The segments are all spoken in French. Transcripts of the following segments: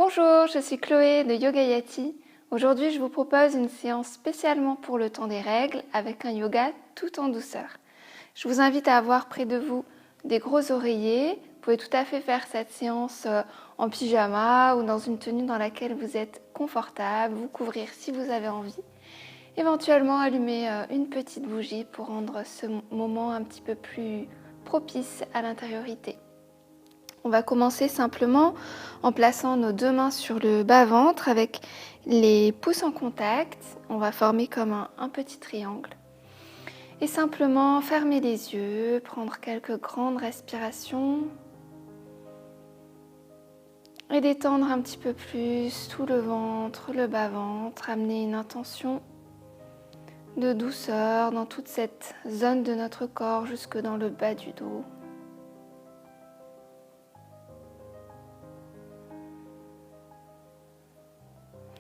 Bonjour, je suis Chloé de Yoga Yati. Aujourd'hui, je vous propose une séance spécialement pour le temps des règles avec un yoga tout en douceur. Je vous invite à avoir près de vous des gros oreillers. Vous pouvez tout à fait faire cette séance en pyjama ou dans une tenue dans laquelle vous êtes confortable, vous couvrir si vous avez envie. Éventuellement, allumer une petite bougie pour rendre ce moment un petit peu plus propice à l'intériorité. On va commencer simplement en plaçant nos deux mains sur le bas-ventre avec les pouces en contact. On va former comme un petit triangle. Et simplement fermer les yeux, prendre quelques grandes respirations et détendre un petit peu plus tout le ventre, le bas-ventre, amener une intention de douceur dans toute cette zone de notre corps jusque dans le bas du dos.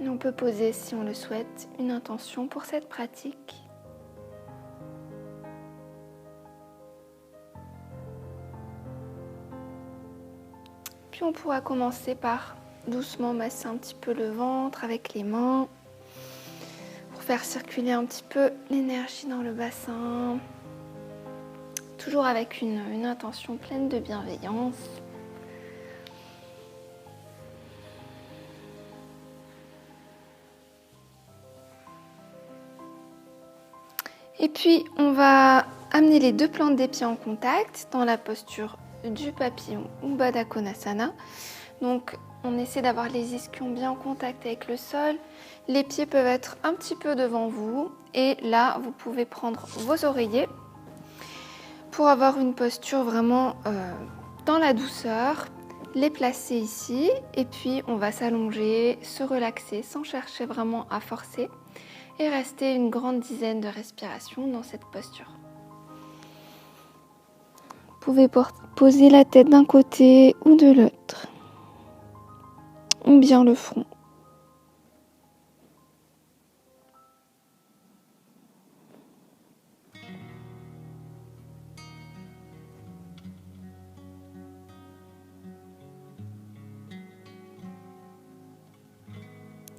Et on peut poser, si on le souhaite, une intention pour cette pratique. Puis on pourra commencer par doucement masser un petit peu le ventre avec les mains pour faire circuler un petit peu l'énergie dans le bassin. Toujours avec une intention pleine de bienveillance. Et puis, on va amener les deux plantes des pieds en contact dans la posture du papillon ou Baddha Konasana. Donc, on essaie d'avoir les ischions bien en contact avec le sol. Les pieds peuvent être un petit peu devant vous. Et là, vous pouvez prendre vos oreillers pour avoir une posture vraiment dans la douceur. Les placer ici. Et puis, on va s'allonger, se relaxer sans chercher vraiment à forcer. Et rester une grande dizaine de respirations dans cette posture. Vous pouvez poser la tête d'un côté ou de l'autre, ou bien le front.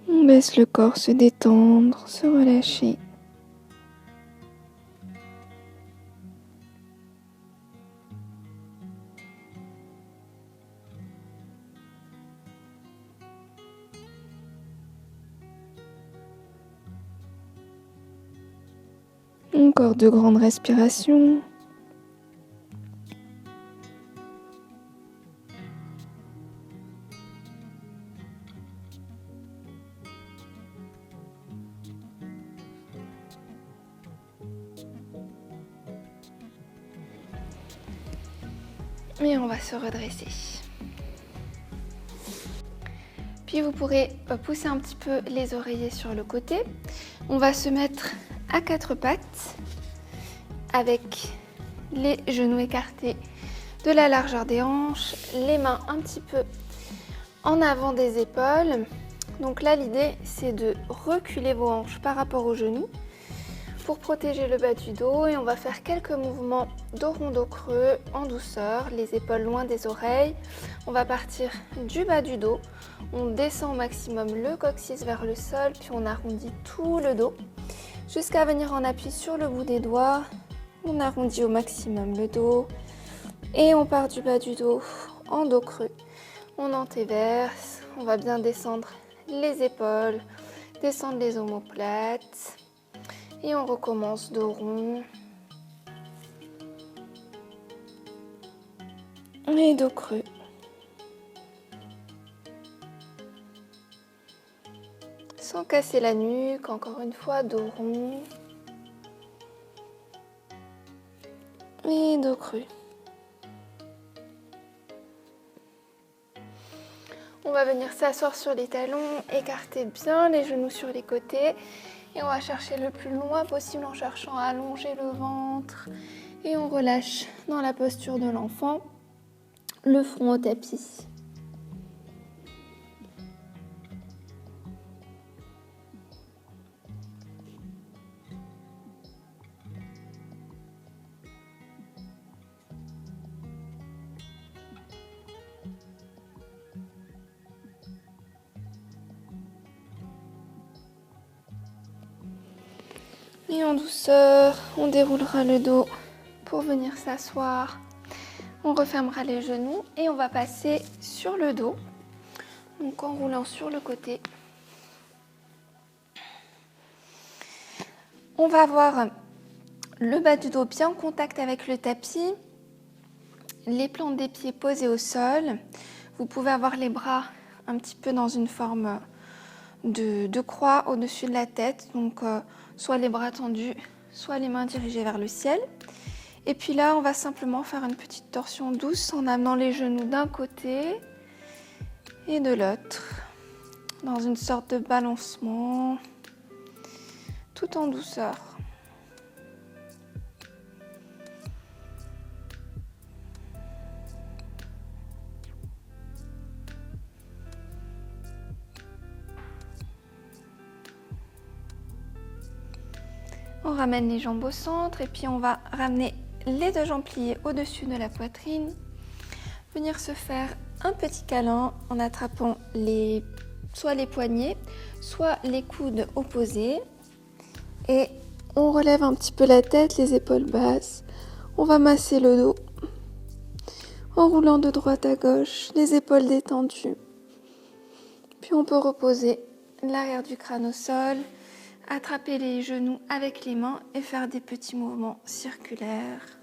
On laisse le corps se détendre, se relâcher. Encore deux grandes respirations. Et on va se redresser. Puis vous pourrez pousser un petit peu les oreillers sur le côté. On va se mettre à quatre pattes avec les genoux écartés de la largeur des hanches, les mains un petit peu en avant des épaules. Donc là, l'idée, c'est de reculer vos hanches par rapport aux genoux pour protéger le bas du dos. Et on va faire quelques mouvements dos rond, dos creux en douceur, les épaules loin des oreilles. On va partir du bas du dos. On descend au maximum le coccyx vers le sol, puis on arrondit tout le dos jusqu'à venir en appui sur le bout des doigts. On arrondit au maximum le dos et on part du bas du dos en dos creux. On antéverse, on va bien descendre les épaules, descendre les omoplates et on recommence dos rond et dos creux. Sans casser la nuque, encore une fois, dos rond et dos creux. On va venir s'asseoir sur les talons, écarter bien les genoux sur les côtés et on va chercher le plus loin possible en cherchant à allonger le ventre et on relâche dans la posture de l'enfant, le front au tapis. Et en douceur, on déroulera le dos pour venir s'asseoir. On refermera les genoux et on va passer sur le dos. Donc en roulant sur le côté. On va avoir le bas du dos bien en contact avec le tapis. Les plantes des pieds posées au sol. Vous pouvez avoir les bras un petit peu dans une forme de croix au-dessus de la tête. Donc soit les bras tendus, soit les mains dirigées vers le ciel. Et puis là, on va simplement faire une petite torsion douce en amenant les genoux d'un côté et de l'autre, dans une sorte de balancement, tout en douceur. On ramène les jambes au centre et puis on va ramener les deux jambes pliées au-dessus de la poitrine. Venir se faire un petit câlin en attrapant soit les poignets, soit les coudes opposés. Et on relève un petit peu la tête, les épaules basses. On va masser le dos en roulant de droite à gauche, les épaules détendues. Puis on peut reposer l'arrière du crâne au sol. Attraper les genoux avec les mains et faire des petits mouvements circulaires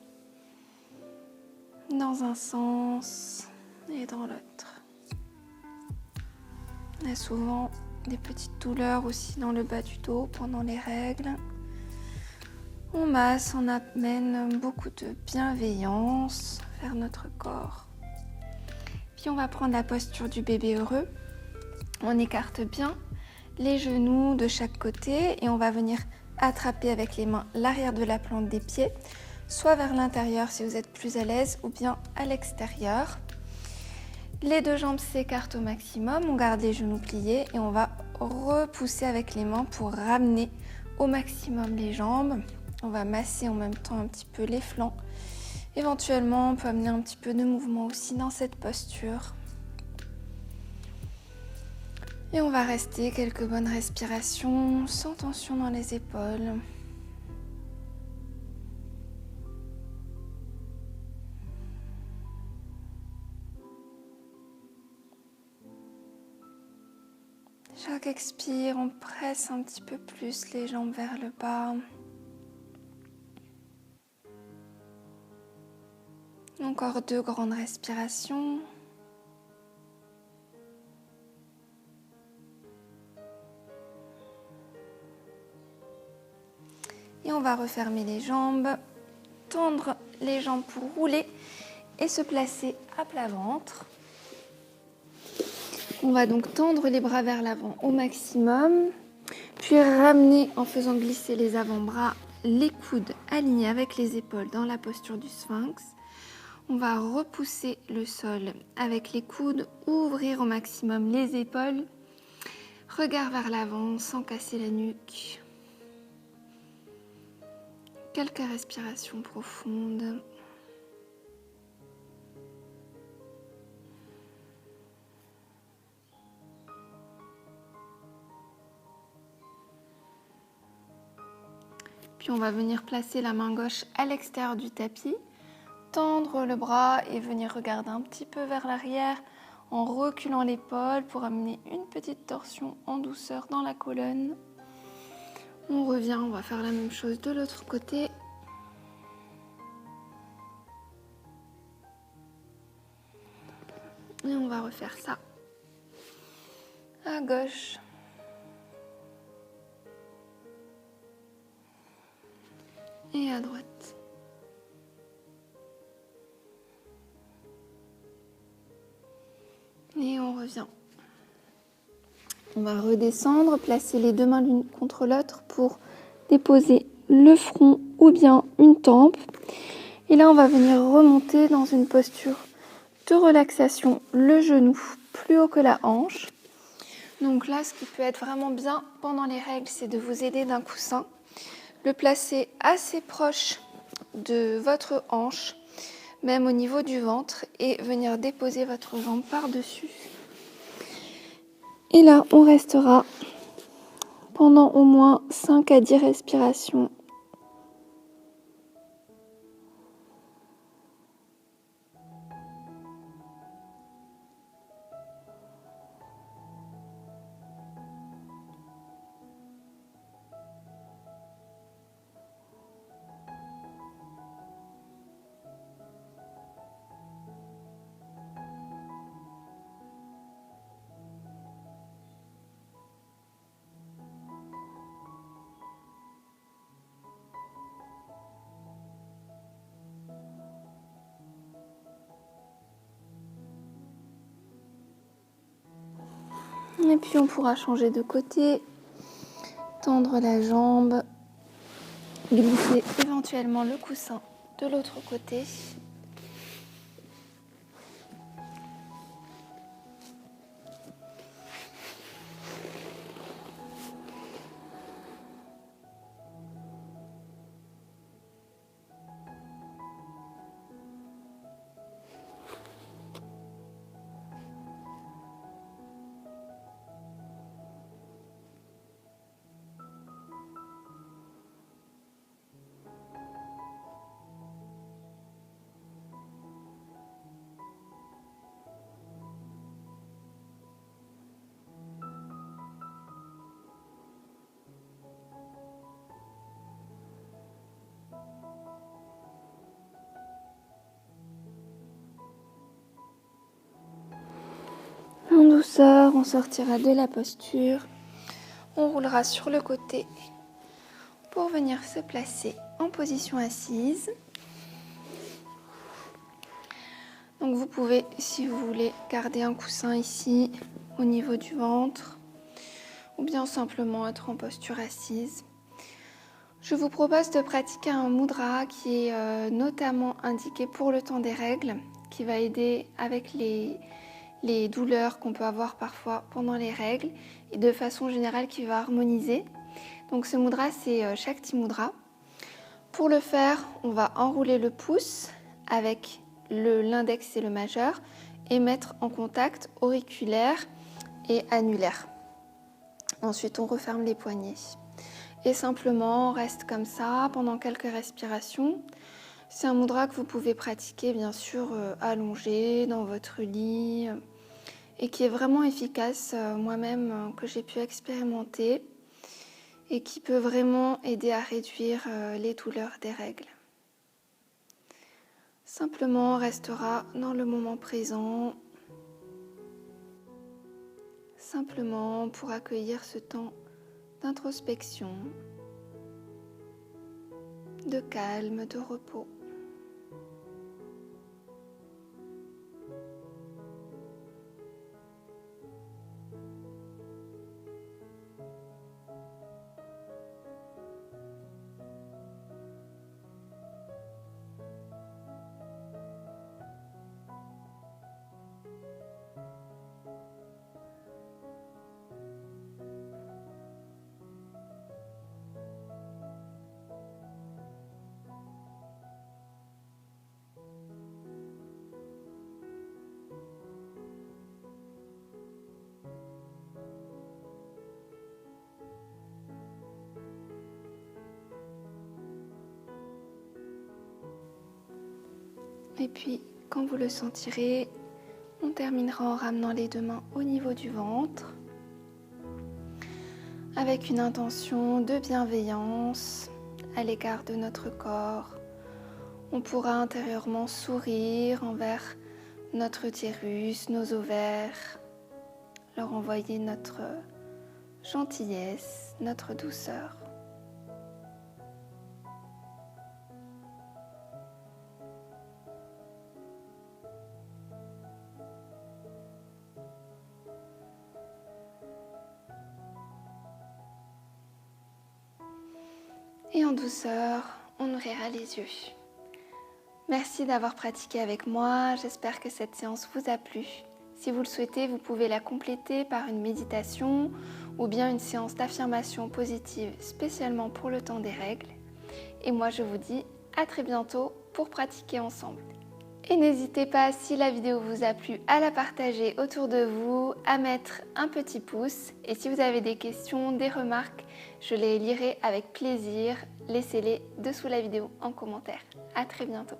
dans un sens et dans l'autre. On a souvent des petites douleurs aussi dans le bas du dos pendant les règles. On masse, on amène beaucoup de bienveillance vers notre corps. Puis on va prendre la posture du bébé heureux. On écarte bien les genoux de chaque côté et on va venir attraper avec les mains l'arrière de la plante des pieds, soit vers l'intérieur si vous êtes plus à l'aise ou bien à l'extérieur. Les deux jambes s'écartent au maximum, on garde les genoux pliés et on va repousser avec les mains pour ramener au maximum les jambes. On va masser en même temps un petit peu les flancs. Éventuellement, on peut amener un petit peu de mouvement aussi dans cette posture. Et on va rester quelques bonnes respirations sans tension dans les épaules. Chaque expire, on presse un petit peu plus les jambes vers le bas. Encore 2 grandes respirations. Et on va refermer les jambes, tendre les jambes pour rouler et se placer à plat ventre. On va donc tendre les bras vers l'avant au maximum, puis ramener en faisant glisser les avant-bras, les coudes alignés avec les épaules dans la posture du sphinx. On va repousser le sol avec les coudes, ouvrir au maximum les épaules, regard vers l'avant sans casser la nuque. Quelques respirations profondes. Puis on va venir placer la main gauche à l'extérieur du tapis, tendre le bras et venir regarder un petit peu vers l'arrière en reculant l'épaule pour amener une petite torsion en douceur dans la colonne. On revient, on va faire la même chose de l'autre côté. Et on va refaire ça à gauche. Et à droite. Et on revient. On va redescendre, placer les deux mains l'une contre l'autre pour déposer le front ou bien une tempe. Et là, on va venir remonter dans une posture de relaxation, le genou plus haut que la hanche. Donc là, ce qui peut être vraiment bien pendant les règles, c'est de vous aider d'un coussin, le placer assez proche de votre hanche, même au niveau du ventre, et venir déposer votre jambe par-dessus. Et là, on restera pendant au moins 5 à 10 respirations Et puis on pourra changer de côté, tendre la jambe, glisser éventuellement le coussin de l'autre côté. En douceur, on sortira de la posture, on roulera sur le côté pour venir se placer en position assise. Donc vous pouvez, si vous voulez, garder un coussin ici au niveau du ventre ou bien simplement être en posture assise. Je vous propose de pratiquer un mudra qui est notamment indiqué pour le temps des règles, qui va aider avec les douleurs qu'on peut avoir parfois pendant les règles et de façon générale qui va harmoniser. Donc ce mudra, c'est Shakti Mudra. Pour le faire, on va enrouler le pouce avec l'index et le majeur et mettre en contact auriculaire et annulaire. Ensuite, on referme les poignets. Et simplement, on reste comme ça pendant quelques respirations. C'est un mudra que vous pouvez pratiquer, bien sûr, allongé dans votre lit et qui est vraiment efficace, moi-même, que j'ai pu expérimenter et qui peut vraiment aider à réduire les douleurs des règles. Simplement, on restera dans le moment présent, simplement pour accueillir ce temps d'introspection, de calme, de repos. Et puis, quand vous le sentirez, on terminera en ramenant les deux mains au niveau du ventre, avec une intention de bienveillance à l'égard de notre corps. On pourra intérieurement sourire envers notre utérus, nos ovaires, leur envoyer notre gentillesse, notre douceur. Et en douceur, on ouvrira les yeux. Merci d'avoir pratiqué avec moi, j'espère que cette séance vous a plu. Si vous le souhaitez, vous pouvez la compléter par une méditation ou bien une séance d'affirmation positive spécialement pour le temps des règles. Et moi je vous dis à très bientôt pour pratiquer ensemble. Et n'hésitez pas, si la vidéo vous a plu, à la partager autour de vous, à mettre un petit pouce. Et si vous avez des questions, des remarques, je les lirai avec plaisir. Laissez-les dessous la vidéo en commentaire. À très bientôt.